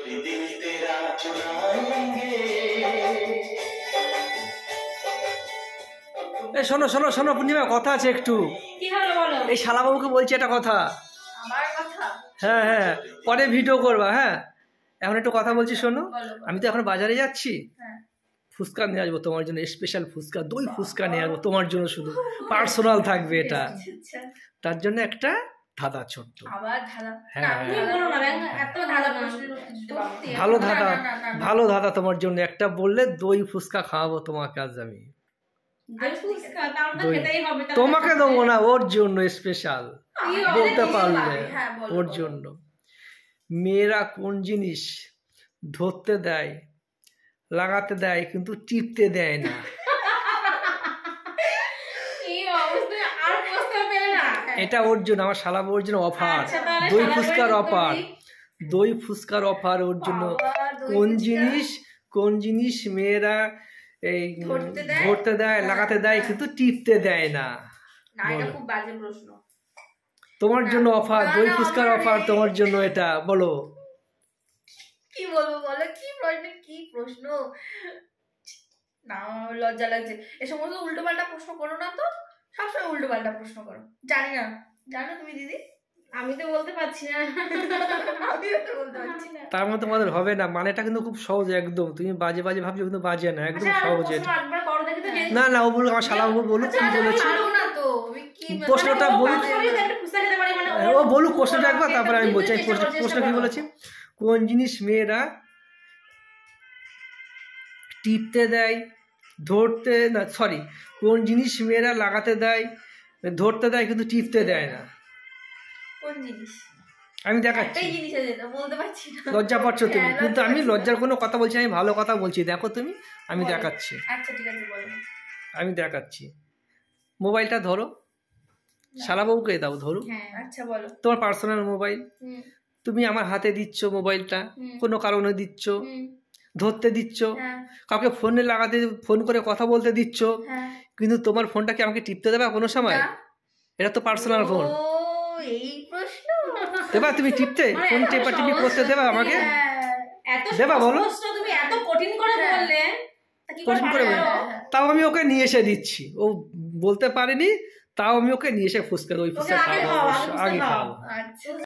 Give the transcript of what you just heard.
এই শোনো শোনো শোনো পূর্ণিমা, কথা আছে একটু। কি হলো বলো? এই শালাবাবুকে বলছি একটা কথা। আমার কথা? হ্যাঁ হ্যাঁ, পরে ভিডিও করবা। হ্যাঁ, এখন একটু কথা বলছি শোনো। বলো। আমি তো এখন বাজারে যাচ্ছি, হ্যাঁ। ফুচকা নিয়ে আসবো তোমার জন্য, স্পেশাল ফুচকা, দই ফুচকা নিয়ে আসবো তোমার জন্য, শুধু পার্সোনাল থাকবে এটা। আচ্ছা। তার জন্য একটা ধাঁধা ছোট্ট। আবার ধাঁধা? হ্যাঁ, তুমি বলো না, এত ধাঁধা প্রশ্ন দিতে পারো? ভালো ধাঁধা, ভালো ধাঁধা তোমার জন্য একটা বললে দই ফুচকা খাওয়াবো তোমাকে আজ আমি। দই ফুচকা তাও তো খেতেই হবে। তোমাকে দেবো না, ওর জন্য স্পেশাল, বলতে পারলে হ্যাঁ বলো। ওর জন্য। মেয়েরা কোন জিনিস ধরতে দেয়, লাগাতে দেয়, কিন্তু টিপতে দেয় না? এই অবস্থা আর বুঝতে পেরে না। এটা ওর জন্য, আমার শালাবো ওর জন্য অফার, আচ্ছা, তাহলে দই শালাবো ফুচকার এর অফার, উত্তর দই ফুচকার অফার ওর জন্য। কোন জিনিস, কোন জিনিস মেয়েরা এই ধরতে দেয়, লাগাতে দেয়, কিন্তু টিপতে দেয় না? না, এটা খুব বাজে প্রশ্ন। তোমার জন্য অফার, দই ফুচকার অফার তোমার জন্য, এটা বলো। কি বলবো বলো, কি প্রশ্ন, কি প্রশ্ন? না, আমার লজ্জা লাগছে। এ সমস্ত উল্টো পাল্টা প্রশ্ন করো না তো, সবসময় উল্টো পাল্টা প্রশ্ন করো। জানি না, জানো তুমি দিদি? আমি তো বলতে পারছি না। আমিও তো বলতে পারছি না। তার মধ্যে তোমাদের হবে না, মানেটা কিন্তু খুব সহজ একদম। তুমি বাজে বাজে ভাবছো, কিন্তু বাজে না, একদম সহজ। না না, ও বলুক, আমার শালাবাবু বলুক কি বলেছে। প্রশ্নটা বলুক, ও বলুক প্রশ্নটা একবার, তারপরে আমি বলছি। প্রশ্ন কি বলেছি? কোন জিনিস মেয়েরা টিপতে দেয়, ধরতে না, সরি, কোন জিনিস মেয়েরা লাগাতে দেয়, ধরতে দেয়, কিন্তু টিপতে দেয় না? কোন জিনিস? আমি দেখাচ্ছি। এই জিনিস আছে, বলতে পারছি না। লজ্জা পাচ্ছ তুমি, কিন্তু আমি লজ্জার কোনো কথা বলছি, আমি ভালো কথা বলছি। দেখো তুমি, আমি দেখাচ্ছি। আচ্ছা ঠিক আছে, বলো। আমি দেখাচ্ছি। মোবাইলটা ধরো, শালাবাবুকে দাও, ধরো। হ্যাঁ আচ্ছা বলো। তোমার পার্সোনাল মোবাইল, তুমি আমার হাতে দিচ্ছ মোবাইলটা, কোনো কারণে দিচ্ছ, ধরতে দিচ্ছ, কাউকে ফোনে লাগাতে, ফোন করে কথা বলতে দিচ্ছ, কিন্তু তোমার ফোনটা কি আমাকে টিপতে দেবে কোনো সময়? এটা তো পার্সোনাল ফোন। এই প্রশ্ন দেবা তুমি টিপতে? ফোন টেপা টিপি করতে দেবা আমাকে? দেবা বলো? তুমি এত কঠিন করে বললে, কঠিন করে বললে, তাও আমি ওকে নিয়ে এসে দিচ্ছি। ও বলতে পারেনি, তাও আমি ওকে নিয়ে এসে ফুচকা, ওই ফুচকা খাওয়াবো, আগে খাওয়াবো।